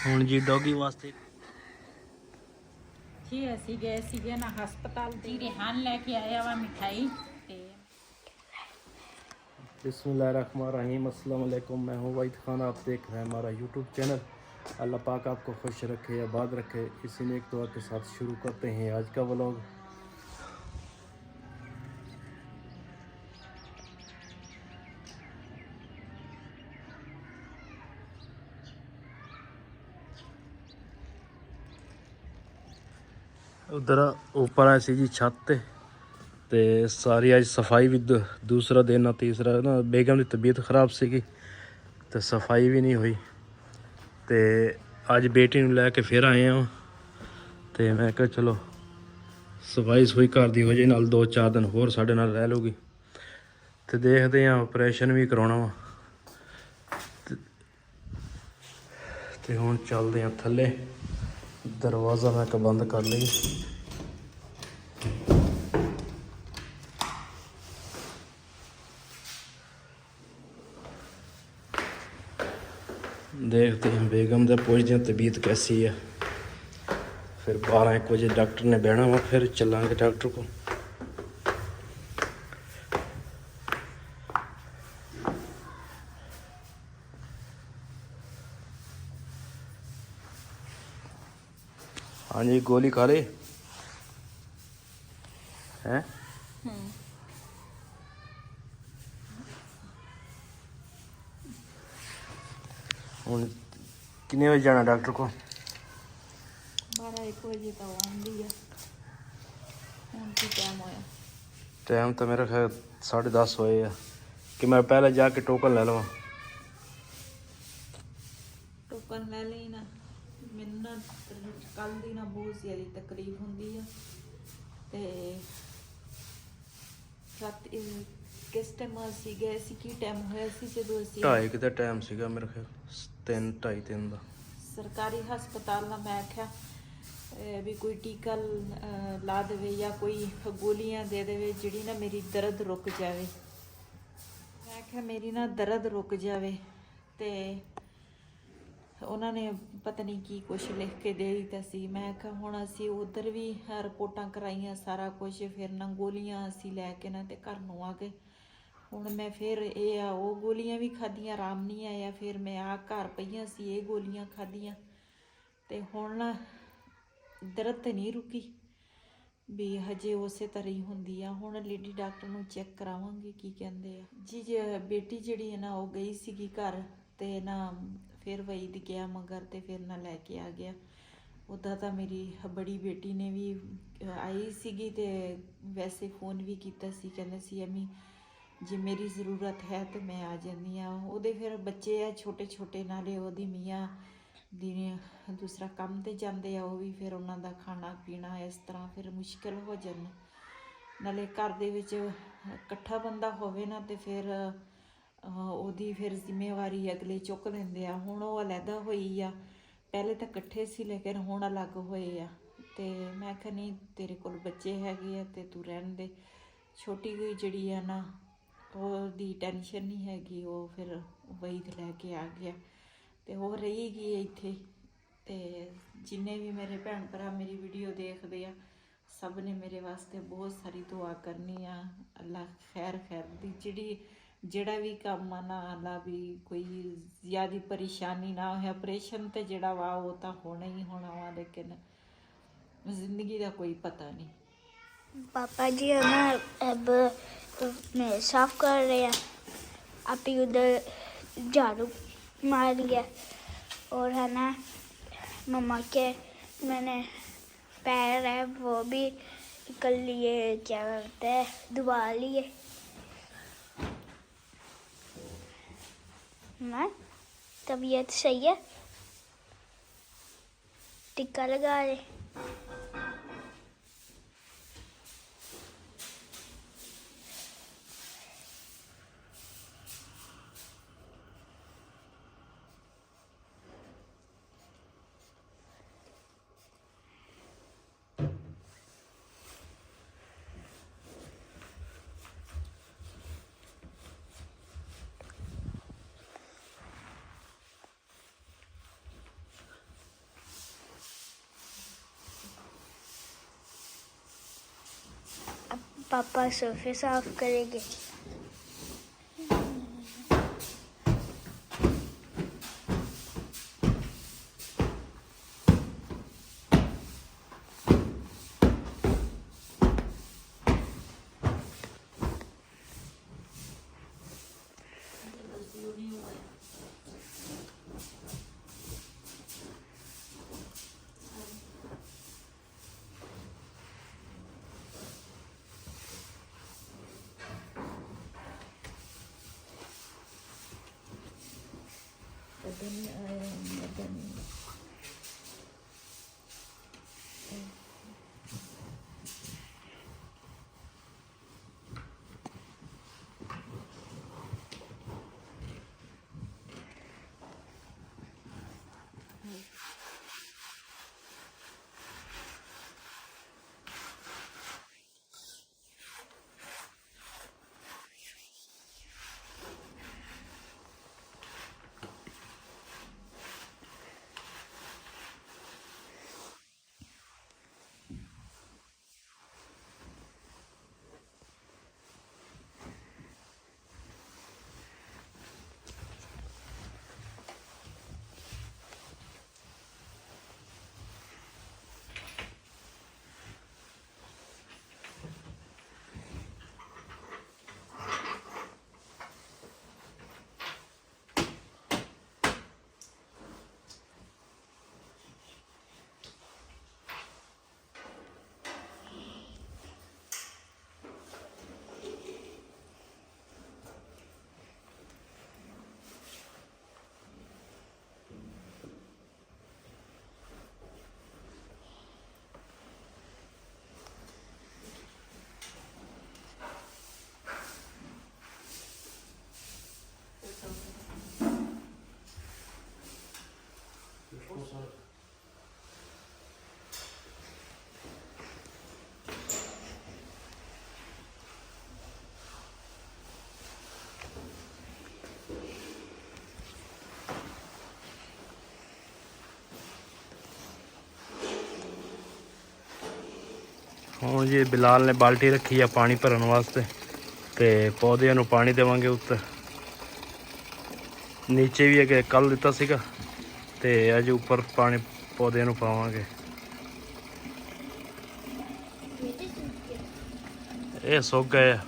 ਹੁਣ ਜੀ ਡੌਗੀ ਵਾਸਤੇ जी ਅਸੀਂ ਗਏ ਸੀਗੇ ਨਾ ਹਸਪਤਾਲ ਜੀ ਰਿਹਾਨ ਲੈ ਕੇ ਆਇਆ ਵਾ ਮਿਠਾਈ ਤੇ बिस्मिल्लाहिर्रहमानिर्रहीम अस्सलाम वालेकुम। मैं हूँ वाहिद खान, आप देख रहे हैं हमारा यूट्यूब चैनल। अल्लाह पाक आपको खुश रखे, आबाद रखे। इसी नेक दुआ के साथ शुरू करते हैं आज का व्लॉग। उधर ऊपर आए सी जी छत ते सारी अज सफाई भी दूसरा दिन तीसरा ना बेगम की तबीयत खराब सी तो सफाई भी नहीं हुई। तो अज बेटी नूं लैके फिर आए हैं तो मैं कहा चलो सफाई सफाई घर की वजह नाल 2-4 दिन होर साढ़े नाल रह लूगी। तो देखते हैं ऑपरेशन भी करवाना वा तो हुण चलते हैं थल्ले। दरवाज़ा मैं बंद कर ली। देखते हैं बेगम से पूछते हैं तबीयत कैसी है। फिर 12-1 बजे डॉक्टर ने बहना वा, फिर चलांगे डॉक्टर को। हाँ जी, गोली खा ले हैं। हुण कितने बजे जाना डॉक्टर को? 12-1 ਵਜੇ ਤਾਂ ਆਉਂਦੀ ਆ। ਹੁਣ ਕੀ ਟਾਈਮ ਹੋਇਆ? टाइम तो मेरा ख्याल 10:30 होए है कि मैं पहले जाके टोकन ले लवां। ਟੋਕਨ ਲੈ ਲਈ ਨਾ। ਮੈਨੂੰ ਨਾ ਕੱਲ ਦੀ ਨਾ ਬਹੁਤ ਜ਼ਿਆਦਾ ਤਕਲੀਫ ਹੁੰਦੀ ਆ ਤੇ ਰਾਤ ਕਿਸ ਟਾਈਮ ਅਸੀਂ ਗਏ ਸੀ, ਕੀ ਟਾਈਮ ਹੋਇਆ ਸੀ ਜਦੋਂ ਅਸੀਂ 2:30 ਦਾ ਟਾਈਮ ਸੀਗਾ ਮੇਰੇ ਖਿਆਲ 3-2:30 ਦਾ। ਸਰਕਾਰੀ ਹਸਪਤਾਲ ਦਾ ਮੈਂ ਆਖਿਆ ਵੀ ਕੋਈ ਟੀਕਾ ਲਾ ਦੇਵੇ ਜਾਂ ਕੋਈ ਗੋਲੀਆਂ ਦੇ ਦੇਵੇ ਜਿਹੜੀ ਨਾ ਮੇਰੀ ਦਰਦ ਰੁਕ ਜਾਵੇ। ਮੈਂ ਆਖਿਆ ਮੇਰੀ ਨਾ ਦਰਦ ਰੁਕ ਜਾਵੇ ਤੇ ਉਹਨਾਂ ਨੇ ਪਤਾ ਨਹੀਂ ਕੀ ਕੁਛ ਲਿਖ ਕੇ ਦੇ ਦਿੱਤਾ ਸੀ। ਮੈਂ ਕਿਹਾ ਹੁਣ ਅਸੀਂ ਉੱਧਰ ਵੀ ਰਿਪੋਰਟਾਂ ਕਰਾਈਆਂ ਸਾਰਾ ਕੁਛ, ਫਿਰ ਨਾ ਗੋਲੀਆਂ ਅਸੀਂ ਲੈ ਕੇ ਨਾ ਤੇ ਘਰ ਨੂੰ ਆ ਗਏ। ਹੁਣ ਮੈਂ ਫਿਰ ਇਹ ਆ ਉਹ ਗੋਲੀਆਂ ਵੀ ਖਾਧੀਆਂ, ਆਰਾਮ ਨਹੀਂ ਆਇਆ। ਫਿਰ ਮੈਂ ਆ ਘਰ ਪਈਆਂ ਸੀ ਇਹ ਗੋਲੀਆਂ ਖਾਧੀਆਂ ਤੇ ਹੁਣ ਦਰਦ ਤਾਂ ਨਹੀਂ ਰੁਕੀ ਵੀ ਹਜੇ ਉਸੇ ਤਰ੍ਹਾਂ ਹੀ ਹੁੰਦੀ ਆ। ਹੁਣ ਲੇਡੀ ਡਾਕਟਰ ਨੂੰ ਚੈੱਕ ਕਰਾਵਾਂਗੇ ਕੀ ਕਹਿੰਦੇ ਆ ਜੀ। ਬੇਟੀ ਜਿਹੜੀ ਹੈ ਨਾ ਉਹ ਗਈ ਸੀਗੀ ਘਰ ਤੇ ਨਾ ਫਿਰ ਵਈਦ ਗਿਆ ਮਗਰ ਤੇ ਫਿਰ ਨਾ ਲੈ ਕੇ ਆ ਗਿਆ। ਉੱਦਾਂ ਤਾਂ ਮੇਰੀ ਬੜੀ ਬੇਟੀ ਨੇ ਵੀ ਆਈ ਸੀਗੀ ਤੇ ਵੈਸੇ ਫੋਨ ਵੀ ਕੀਤਾ ਸੀ, ਕਹਿੰਦੇ ਸੀ ਅਮੀ ਜੇ ਮੇਰੀ ਜ਼ਰੂਰਤ ਹੈ ਤਾਂ ਮੈਂ ਆ ਜਾਂਦੀ ਹਾਂ। ਉਹਦੇ ਫਿਰ ਬੱਚੇ ਆ ਛੋਟੇ ਛੋਟੇ, ਨਾਲੇ ਉਹਦੀ ਮੀਆਂ ਦੀ ਦੂਸਰਾ ਕੰਮ 'ਤੇ ਜਾਂਦੇ ਆ, ਉਹ ਵੀ ਫਿਰ ਉਹਨਾਂ ਦਾ ਖਾਣਾ ਪੀਣਾ ਇਸ ਤਰ੍ਹਾਂ ਫਿਰ ਮੁਸ਼ਕਿਲ ਹੋ ਜਾਂਦਾ। ਨਾਲੇ ਘਰ ਦੇ ਵਿੱਚ ਇਕੱਠਾ ਬੰਦਾ ਹੋਵੇ ਨਾ ਤੇ ਫਿਰ ਉਹਦੀ ਫਿਰ ਜ਼ਿੰਮੇਵਾਰੀ ਅਗਲੇ ਚੁੱਕ ਲੈਂਦੇ ਆ। ਹੁਣ ਉਹ ਅਲੱਗਾ ਹੋਈ ਆ, ਪਹਿਲੇ ਤਾਂ ਇਕੱਠੇ ਸੀ ਲੇਕਿਨ ਹੁਣ ਅਲੱਗ ਹੋਏ ਆ। ਤੇ ਮੈਂ ਕਿਹਾ ਨਹੀਂ ਤੇਰੇ ਕੋਲ ਬੱਚੇ ਹੈਗੇ ਆ ਤੇ ਤੂੰ ਰਹਿਣ ਦੇ। ਛੋਟੀ ਗਈ ਜਿਹੜੀ ਆ ਨਾ ਉਹਦੀ ਟੈਨਸ਼ਨ ਨਹੀਂ ਹੈਗੀ, ਉਹ ਫਿਰ ਵਈਦ ਲੈ ਕੇ ਆ ਗਿਆ ਤੇ ਉਹ ਰਹੀ ਗਈ ਇੱਥੇ। ਤੇ ਜਿੰਨੇ ਵੀ ਮੇਰੇ ਭੈਣ ਭਰਾ ਮੇਰੀ ਵੀਡੀਓ ਦੇਖਦੇ ਆ ਸਭ ਨੇ ਮੇਰੇ ਵਾਸਤੇ ਬਹੁਤ ਸਾਰੀ ਦੁਆ ਕਰਨੀ ਆ। ਅੱਲਾ ਖੈਰ ਦੀ ਜਿਹੜਾ ਵੀ ਕੰਮ ਆ ਨਾ ਅੱਲਾ ਵੀ ਕੋਈ ਜ਼ਿਆਦਾ ਪਰੇਸ਼ਾਨੀ ਨਾ ਹੋਏ। ਆਪਰੇਸ਼ਨ ਤੇ ਜਿਹੜਾ ਵਾ ਉਹ ਤਾਂ ਹੋਣਾ ਹੀ ਹੋਣਾ ਵਾ, ਲੇਕਿਨ ਜ਼ਿੰਦਗੀ ਦਾ ਕੋਈ ਪਤਾ नहीं। पापा जी है ना अब मैं साफ कर रहे हैं, आप ही उधर झाड़ू मार लिया और है ना मम्मा के मैंने पैर है वो भी कर लिए, क्या करते हैं धुआ लिए। माँ तबीयत सही है? टिक्का लगा रहे। पापा सोफे साफ करेंगे। ਹੁਣ ਜੀ ਬਿਲਾਲ ਨੇ ਬਾਲਟੀ ਰੱਖੀ ਆ ਪਾਣੀ ਭਰਨ ਵਾਸਤੇ ਤੇ ਪੌਦਿਆਂ ਨੂੰ ਪਾਣੀ ਦੇਵਾਂਗੇ ਉੱਤੇ। ਨੀਚੇ ਵੀ ਅੱਗੇ ਕੱਲ ਦਿੱਤਾ ਸੀਗਾ ਤੇ ਅੱਜ ਉੱਪਰ ਪਾਣੀ ਪੌਦਿਆਂ ਨੂੰ ਪਾਵਾਂਗੇ। ਇਹ ਸੁੱਕ ਗਏ ਆ।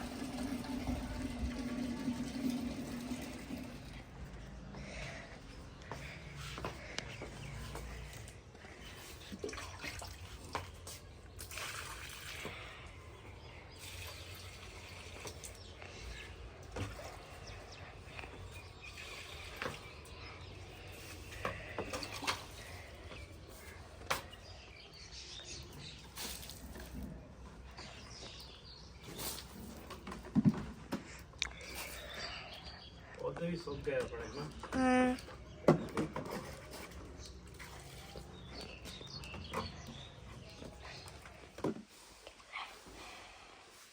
ਪੌਦੇ ਵੀ ਸੁੱਕ ਗਏ ਆਪਣੇ ਨਾ।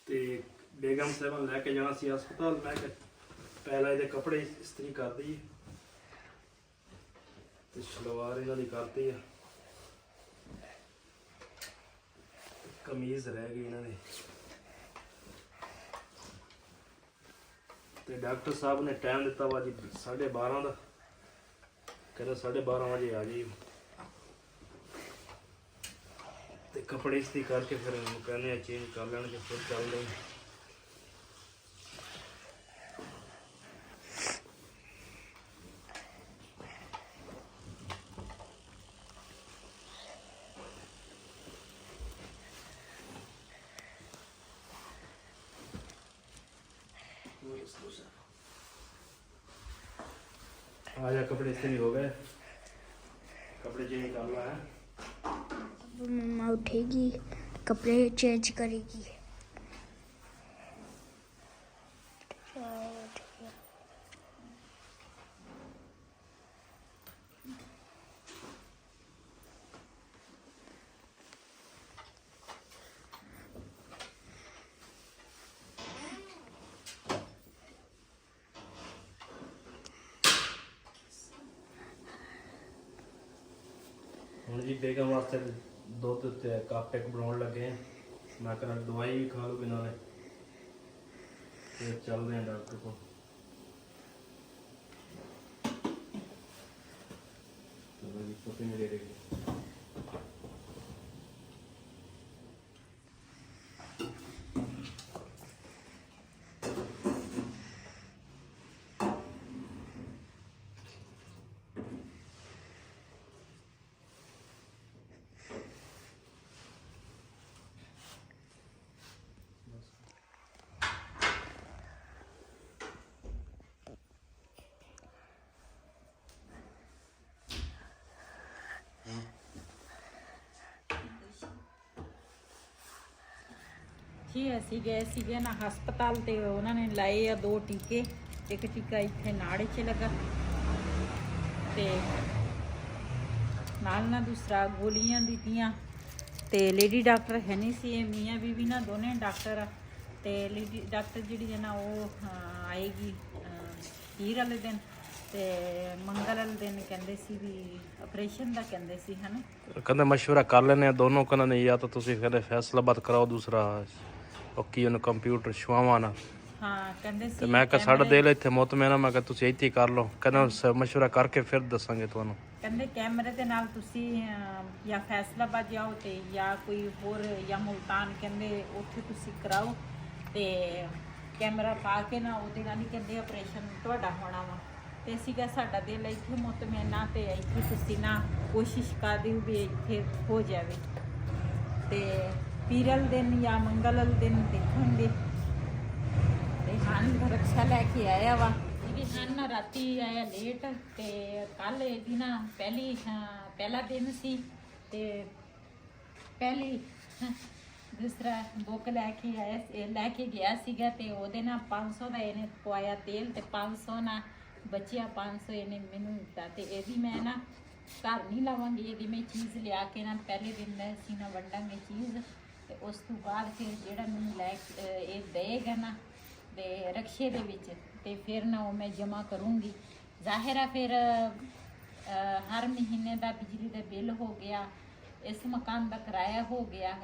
ਤੇ ਬੇਗਮ ਸਾਹਿਬਾਨ ਲੈ ਕੇ ਜਾਣਾ ਸੀ ਹਸਪਤਾਲ। ਮੈਂ ਕਿਹਾ ਪਹਿਲਾਂ ਇਹਦੇ ਕੱਪੜੇ ਇਸਤਰੀ ਕਰ ਦਈਏ ਤੇ ਸਲਵਾਰ ਇਹਨਾਂ ਦੀ ਕਰਤੀ ਆ। ਕਮੀਜ਼ ਰਹਿ ਗਈ ਇਹਨਾਂ ਦੀ ਤੇ ਡਾਕਟਰ ਸਾਹਿਬ ਨੇ ਟਾਈਮ ਦਿੱਤਾ ਵਾ ਜੀ 12:30 ਦਾ। ਕਹਿੰਦਾ 12:30 ਵਜੇ ਆ ਜੀ ਤੇ ਕੱਪੜੇ ਇਸਤਰੀ ਕਰਕੇ ਫਿਰ ਉਹਨੂੰ ਕਹਿੰਦੇ ਆ ਚੇਂਜ ਕਰ ਲੈਣਗੇ ਫਿਰ ਚੱਲਦੇ ਆ। आज कपड़े इस्त्री हो गए, कपड़े चेंज करना है। मम्मा उठेगी कपड़े चेंज करेगी। ਹੁਣ ਜੀ ਬੇਗਮ ਵਾਸਤੇ ਦੁੱਧ ਤੇ ਕੱਪ ਇੱਕ ਬਣਾਉਣ ਲੱਗੇ ਆ। ਮੈਂ ਕਹਿੰਦਾ ਦਵਾਈ ਵੀ ਖਾ ਲੂ ਬਿਨਾਂ ਨੇ। ਫਿਰ ਚੱਲਦੇ ਹਾਂ ਡਾਕਟਰ ਕੋਲ। ਚਲੋ ਜੀ ਪਤਾ ਨਹੀਂ ਦੇ ਜੀ ਅਸੀਂ ਗਏ ਸੀਗੇ ਨਾ ਹਸਪਤਾਲ ਤੇ ਉਹਨਾਂ ਨੇ ਲਾਏ ਆ 2 ਟੀਕੇ। ਇੱਕ ਟੀਕਾ ਇੱਥੇ ਨਾੜੇ 'ਚ ਲੱਗਾ ਤੇ ਨਾਲ ਨਾ ਦੂਸਰਾ ਗੋਲੀਆਂ ਦਿੱਤੀਆਂ। ਤੇ ਲੇਡੀ ਡਾਕਟਰ ਹੈ ਨਹੀਂ ਸੀ, ਇਹ ਮੀਆਂ ਬੀਬੀ ਨਾ ਦੋਨੇ ਡਾਕਟਰ ਆ। ਤੇ ਲੇਡੀ ਡਾਕਟਰ ਜਿਹੜੀ ਹੈ ਨਾ ਉਹ ਆਏਗੀ ਪੀਰ ਵਾਲੇ ਦਿਨ ਤੇ ਮੰਗਲ ਵਾਲੇ ਦਿਨ ਕਹਿੰਦੇ ਸੀ ਵੀ ਆਪਰੇਸ਼ਨ ਦਾ ਕਹਿੰਦੇ ਸੀ ਹੈ ਨਾ। ਕਹਿੰਦੇ ਮਸ਼ਵਰਾ ਕਰ ਲੈਣੇ ਆ ਦੋਨੋਂ। ਕਹਿੰਦੇ ਨੇ ਜਾਂ ਤਾਂ ਤੁਸੀਂ ਕਹਿੰਦੇ ਫੈਸਲਾਬਾਦ ਕਰਾਓ, ਦੂਸਰਾ ਉਹ ਕੀ ਉਹਨੂੰ ਕੰਪਿਊਟਰ ਛੁਆਵਾਂ ਨਾ। ਹਾਂ ਕਹਿੰਦੇ ਸੀ। ਤੇ ਮੈਂ ਕਿਹਾ ਸਾਡਾ ਦਿਲ ਇੱਥੇ ਮੁਤਮੈਨ ਆ, ਮੈਂ ਕਿਹਾ ਤੁਸੀਂ ਇੱਥੇ ਹੀ ਕਰ ਲਓ। ਕਹਿੰਦਾ ਮਸ਼ਵਰਾ ਕਰਕੇ ਫਿਰ ਦੱਸਾਂਗੇ ਤੁਹਾਨੂੰ। ਕਹਿੰਦੇ ਕੈਮਰੇ ਦੇ ਨਾਲ ਤੁਸੀਂ ਜਾਂ ਫੈਸਲਾਬਾਦ ਜਾਓ ਤੇ ਜਾਂ ਕੋਈ ਹੋਰ ਜਾਂ ਮੁਲਤਾਨ ਕਹਿੰਦੇ ਉੱਥੇ ਤੁਸੀਂ ਕਰਾਓ ਤੇ ਕੈਮਰਾ ਪਾ ਕੇ ਨਾ ਉਹਦੇ ਨਾਲ ਹੀ ਕਹਿੰਦੇ ਆਪਰੇਸ਼ਨ ਤੁਹਾਡਾ ਹੋਣਾ ਵਾ। ਤੇ ਸੀਗਾ ਸਾਡਾ ਦਿਲ ਇੱਥੇ ਮੁਤਮੈਨਾ ਤੇ ਇੱਥੇ ਤੁਸੀਂ ਨਾ ਕੋਸ਼ਿਸ਼ ਕਰਦੇ ਹੋ ਵੀ ਇੱਥੇ ਹੋ ਜਾਵੇ। ਤੇ ਪੀਰਲ ਦਿਨ ਜਾਂ ਮੰਗਲ ਵਾਲੇ ਦਿਨ ਦੇਖਾਂਗੇ। ਤੇ ਹਾਂ ਰਕਸ਼ਾ ਲੈ ਕੇ ਆਇਆ ਵਾ। ਇਹਦੀ ਹਾਂ ਰਾਤੀ ਆਇਆ ਲੇਟ ਤੇ ਕੱਲ ਇਹਦੀ ਨਾ ਪਹਿਲਾ ਦਿਨ ਸੀ ਤੇ ਪਹਿਲੀ ਦੂਸਰਾ ਬੁੱਕ ਲੈ ਕੇ ਗਿਆ ਸੀਗਾ ਤੇ ਉਹਦੇ ਨਾਲ 500 ਦਾ ਇਹਨੇ ਪਵਾਇਆ ਤੇਲ ਤੇ 500 ਨਾ ਬਚਿਆ 500 ਇਹਨੇ ਮੈਨੂੰ ਦਿੱਤਾ। ਤੇ ਇਹਦੀ ਮੈਂ ਨਾ ਘਰ ਨਹੀਂ ਲਾਵਾਂਗੀ, ਇਹਦੀ ਮੈਂ ਚੀਜ਼ ਲਿਆ ਕੇ ਨਾ ਪਹਿਲੇ ਦਿਨ ਦਾ ਅਸੀਂ ਨਾ ਵੰਡਾਂਗੇ ਚੀਜ਼। ਤੇ ਉਸ ਤੋਂ ਬਾਅਦ ਫਿਰ ਜਿਹੜਾ ਮੈਨੂੰ ਇਹ ਦੇਗਾ ਨਾ ਤੇ ਰਕਸ਼ੇ ਦੇ ਵਿੱਚ ਤੇ ਫਿਰ ਨਾ ਉਹ ਮੈਂ ਜਮ੍ਹਾਂ ਕਰੂੰਗੀ। ਜ਼ਾਹਿਰ ਆ ਫਿਰ ਹਰ ਮਹੀਨੇ ਦਾ ਬਿਜਲੀ ਦਾ ਬਿੱਲ ਹੋ ਗਿਆ, ਇਸ ਮਕਾਨ ਦਾ ਕਿਰਾਇਆ ਹੋ ਗਿਆ,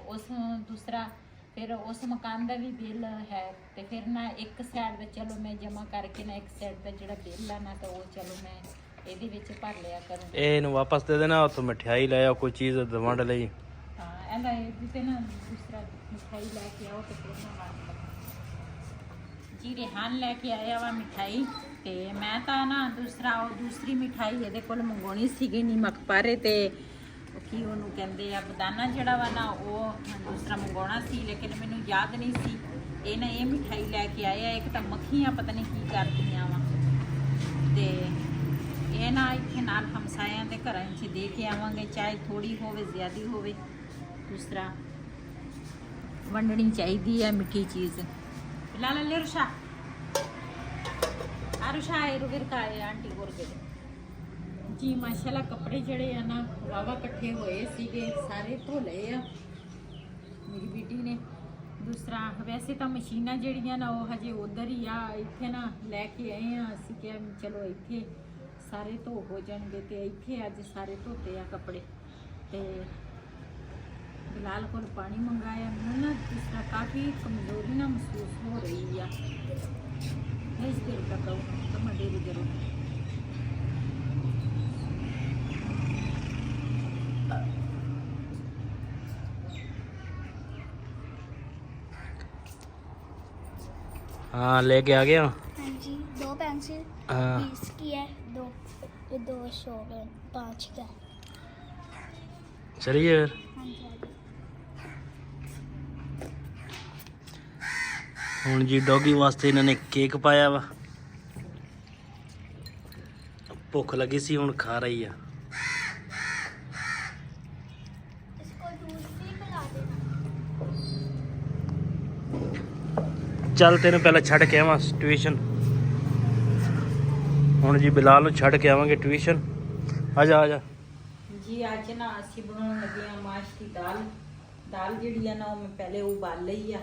ਦੂਸਰਾ ਫਿਰ ਉਸ ਮਕਾਨ ਦਾ ਵੀ ਬਿੱਲ ਹੈ। ਤੇ ਫਿਰ ਨਾ ਇੱਕ ਸਾਈਡ ਦਾ ਚਲੋ ਮੈਂ ਜਮ੍ਹਾਂ ਕਰਕੇ ਨਾ ਇੱਕ ਸਾਈਡ ਦਾ ਜਿਹੜਾ ਬਿੱਲ ਆ ਨਾ ਤਾਂ ਉਹ ਚਲੋ ਮੈਂ ਇਹਦੇ ਵਿੱਚ ਭਰ ਲਿਆ ਕਰੂੰ। ਇਹਨੂੰ ਵਾਪਸ ਦੇ ਦੇਣਾ, ਉੱਥੋਂ ਮਠਿਆਈ ਲੈ ਆਓ ਕੋਈ ਚੀਜ਼ ਵੰਡ ਲਈ। ਹਾਂ ਇਹਦਾ ਇਹਦੇ ਨਾ ਦੂਸਰਾ ਮਿਠਾਈ ਲੈ ਕੇ ਆਓ ਤੇ ਫਿਰ ਨਾ ਵੰਡ ਲਓ ਜੀ। ਰਿਹਾਨ ਲੈ ਕੇ ਆਇਆ ਵਾ ਮਿਠਾਈ ਤੇ ਮੈਂ ਤਾਂ ਨਾ ਦੂਸਰੀ ਮਿਠਾਈ ਇਹਦੇ ਕੋਲ ਮੰਗਵਾਉਣੀ ਸੀਗੀ ਨਿਮਕ ਪਾਰੇ ਤੇ ਕੀ ਉਹਨੂੰ ਕਹਿੰਦੇ ਆ ਬਦਾਨਾ ਜਿਹੜਾ ਵਾ ਨਾ ਉਹ ਦੂਸਰਾ ਮੰਗਵਾਉਣਾ ਸੀ, ਲੇਕਿਨ ਮੈਨੂੰ ਯਾਦ ਨਹੀਂ ਸੀ। ਇਹ ਮਿਠਾਈ ਲੈ ਕੇ ਆਇਆ। ਇੱਕ ਤਾਂ ਮੱਖੀਆਂ ਪਤਾ ਨਹੀਂ ਕੀ ਕਰਦੀਆਂ ਵਾ ਤੇ ਇਹ ਨਾ ਇੱਥੇ ਨਾਲ ਹਮਸਾਇਆਂ ਦੇ ਘਰਾਂ 'ਚ ਦੇ ਕੇ ਆਵਾਂਗੇ, ਚਾਹੇ ਥੋੜੀ ਹੋਵੇ ਜ਼ਿਆਦੀ ਹੋਵੇ। ਦੂਸਰਾ ਵੰਡਣੀ ਚਾਹੀਦੀ ਹੈ ਮਿੱਠੀ ਚੀਜ਼। ਲਾਲਾ ਲੈ ਰੁਸ਼ਾ ਇਹ ਰੁਗਰ ਕਾ ਆਂਟੀ ਹੋਰ ਕੇ ਜੀ। ਮਾਸ਼ਾਅੱਲਾ ਕੱਪੜੇ ਜਿਹੜੇ ਆ ਨਾ ਵਾਵਾ ਇਕੱਠੇ ਹੋਏ ਸੀਗੇ, ਸਾਰੇ ਧੋ ਲਏ ਆ ਮੇਰੀ ਬੇਟੀ ਨੇ। ਦੂਸਰਾ ਵੈਸੇ ਤਾਂ ਮਸ਼ੀਨਾਂ ਜਿਹੜੀਆਂ ਨਾ ਉਹ ਹਜੇ ਉਧਰ ਹੀ ਆ, ਇੱਥੇ ਨਾ ਲੈ ਕੇ ਆਏ ਆ। ਅਸੀਂ ਕਿਹਾ ਚਲੋ ਇੱਥੇ ਸਾਰੇ ਧੋ ਹੋ ਜਾਣਗੇ ਤੇ ਇੱਥੇ ਅੱਜ ਸਾਰੇ ਧੋਤੇ ਆ ਕੱਪੜੇ। ਤੇ ਬਿਲਾਲ ਕੋਲ ਪਾਣੀ ਮੰਗਾਇਆ। ਮੈਨੂੰ ਨਾ ਜਿਸ ਤਰ੍ਹਾਂ ਕਾਫੀ ਕਮਜ਼ੋਰੀ ਨਾ ਮਹਿਸੂਸ ਹੋ ਰਹੀ ਆ। ਇਸ ਦੇਰ ਤੱਕ ਤਾਂ ਦੇਰੀ ਕਰੋ। हाँ लेके आ गया। हाँ जी 2 पेंसिल 20 की है, 2 100 5 का। चलिए फिर। हाँ जी ਹੁਣ ਜੀ ਡੌਗੀ ਵਾਸਤੇ ਇਹਨਾਂ ਨੇ ਕੇਕ ਪਾਇਆ ਵਾ। ਭੁੱਖ ਲੱਗੀ ਸੀ, ਹੁਣ ਖਾ ਰਹੀ ਆ। इसको दूध भी पिला देना। ਚੱਲ ਤੈਨੂੰ ਪਹਿਲਾਂ ਛੱਡ ਕੇ ਆਵਾਂ ਟਿਊਸ਼ਨ। ਹੁਣ ਜੀ ਬਿਲਾਲ ਨੂੰ ਛੱਡ ਕੇ ਆਵਾਂਗੇ ਟਿਊਸ਼ਨ। ਆ ਜਾ ਜੀ। ਅੱਜ ਨਾ ਅਸੀਂ ਬਣਾਉਣ ਲੱਗੇ ਆ ਮਾਸ਼ ਦੀ ਦਾਲ ਜਿਹੜੀ ਆ ਨਾ ਉਹ ਮੈਂ ਪਹਿਲੇ ਉਬਾਲ ਲਈ ਆ।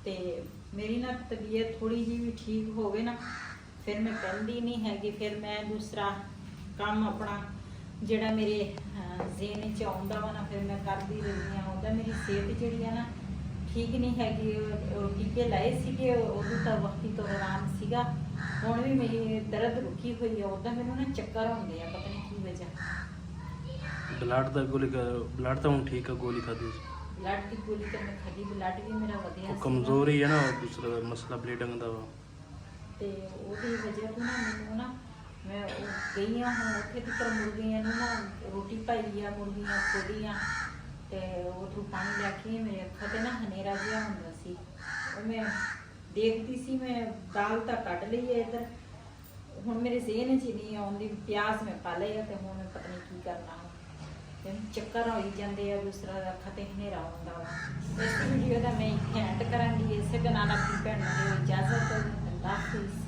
ਤੇ ਮੇਰੀ ਨਾ ਤਬੀਅਤ ਥੋੜੀ ਜਿਹੀ ਵੀ ਠੀਕ ਹੋਵੇ ਨਾ ਫਿਰ ਮੈਂ ਕਹਿੰਦੀ ਨਹੀਂ ਹੈਗੀ। ਫਿਰ ਮੈਂ ਦੂਸਰਾ ਕੰਮ ਆਪਣਾ ਜਿਹੜਾ ਮੇਰੇ ਜ਼ਿਹਨ 'ਚ ਆਉਂਦਾ ਵਾ ਨਾ ਫਿਰ ਮੈਂ ਕਰਦੀ ਰਹਿੰਦੀ ਹਾਂ। ਉਹਦਾ ਮੇਰੀ ਸਿਹਤ ਜਿਹੜੀ ਆ ਨਾ ਠੀਕ ਨਹੀਂ ਹੈਗੀ, ਉਹ ਟੀਕੇ ਲਾਏ ਸੀਗੇ, ਉਦੋਂ ਤਾਂ ਵਕਤੀ ਤੋਂ ਆਰਾਮ ਸੀਗਾ। ਹੁਣ ਵੀ ਮੇਰੀ ਦਰਦ ਰੁਕੀ ਹੋਈ ਹੈ, ਉੱਦਾਂ ਮੈਨੂੰ ਨਾ ਚੱਕਰ ਆਉਂਦੇ ਆ, ਪਤਾ ਨਹੀਂ ਕੀ ਵਜ੍ਹਾ। ਬਲੱਡ ਤਾਂ ਹੁਣ ਠੀਕ ਆ, ਗੋਲੀ ਖਾਦੀ ਸੀ। ਬਲੱਡ ਦੀ ਗੋਲੀ ਤਾਂ ਮੈਂ ਖਾਦੀ, ਬਲੱਡ ਵੀ ਮੇਰਾ ਵਧਿਆ ਉਹ ਸੀਗਾ। ਕਮਜ਼ੋਰੀ ਹੈ ਨਾ, ਦੂਸਰਾ ਮਸਲਾ ਬਲੀਡਿੰਗ ਦਾ ਵਾ। ਤੇ ਉਹਦੀ ਵਜ੍ਹਾ ਤੋਂ ਨਾ ਮੈਨੂੰ ਨਾ ਮੈਂ ਉਹ ਗਈ ਹਾਂ ਹੁਣ ਉੱਥੇ ਤੱਕ ਮੁਰਗੀਆਂ ਨੂੰ ਨਾ ਰੋਟੀ ਪਾਈ ਆ, ਮੁਰਗੀਆਂ ਖੋਲੀਆਂ ਤੇ ਉਧਰੋਂ ਪਾਣੀ ਲੈ ਕੇ ਮੇਰੇ ਅੱਖਾਂ ਤੇ ਨਾ ਹਨੇਰਾ ਜਿਹਾ ਹੁੰਦਾ ਸੀ। ਉਹ ਮੈਂ ਦੇਖਦੀ ਸੀ, ਮੈਂ ਦਾਲ ਤਾਂ ਕੱਢ ਲਈ ਹੈ ਇੱਧਰ, ਹੁਣ ਮੇਰੇ ਜ਼ਿਹਨ 'ਚ ਨਹੀਂ ਆਉਂਦੀ, ਪਿਆਜ਼ ਮੈਂ ਪਾ ਲਏ ਆ ਤੇ ਹੁਣ ਮੈਂ ਪਤਾ ਨਹੀਂ ਕੀ ਕਰਨਾ। ਤੇ ਚੱਕਰ ਹੋਈ ਜਾਂਦੇ ਆ, ਦੂਸਰਾ ਅੱਖਾਂ ਤੇ ਹਨੇਰਾ ਹੁੰਦਾ ਵਾ। ਇਸ ਵੀਡੀਓ ਦਾ ਮੈਂ ਇੱਥੇ ਐਂਡ ਕਰਾਂਗੀ। ਇਸੇ ਦੇ ਨਾਲ ਆਪਣੀ ਭੈਣ ਨੂੰ ਦਿਓ ਇਜਾਜ਼ਤ। ਅੱਲਾਹ ਹਾਫਿਜ਼।